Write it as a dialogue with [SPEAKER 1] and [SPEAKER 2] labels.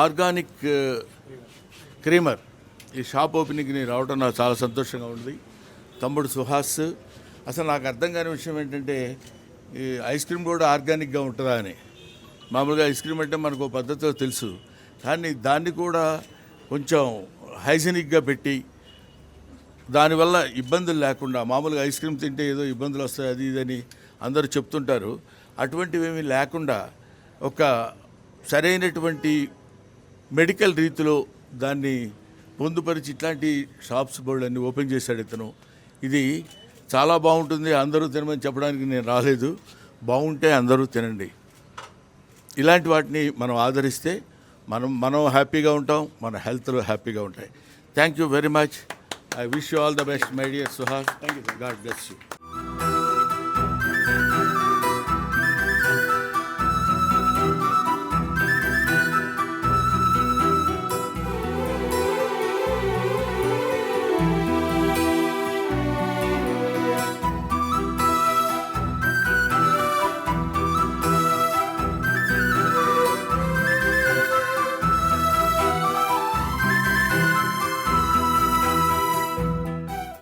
[SPEAKER 1] Organic creamer ఈ shop ఓపెనింగ్ని రావడం నాకు చాలా సంతోషంగా ఉంది. తమ్ముడు సుహాస్, అసలు నాకు అర్థం కాని విషయం ఏంటంటే ఈ ఐస్ క్రీమ్ కూడా ఆర్గానిక్గా ఉంటుందా అని. మామూలుగా ఐస్ క్రీమ్ అంటే మనకు పద్ధతిలో తెలుసు, కానీ దాన్ని కూడా కొంచెం హైజీనిక్గా పెట్టి దానివల్ల ఇబ్బందులు లేకుండా, మామూలుగా ఐస్ క్రీమ్ తింటే ఏదో ఇబ్బందులు వస్తాయి అది ఇదని అందరూ చెప్తుంటారు, అటువంటివేమీ లేకుండా ఒక సరైనటువంటి మెడికల్ రీతిలో దాన్ని పొందుపరిచి ఇట్లాంటి షాప్స్ బోర్డు అన్ని ఓపెన్ చేశాడు ఇతను. ఇది చాలా బాగుంటుంది, అందరూ తినమని చెప్పడానికి నేను రాలేదు. బాగుంటే అందరూ తినండి. ఇలాంటి వాటిని మనం ఆదరిస్తే మనం హ్యాపీగా ఉంటాం, మన హెల్త్లో హ్యాపీగా ఉంటాయి. Thank you very much. I wish you all the best, my dear Suhas. Thank you, sir. God bless you.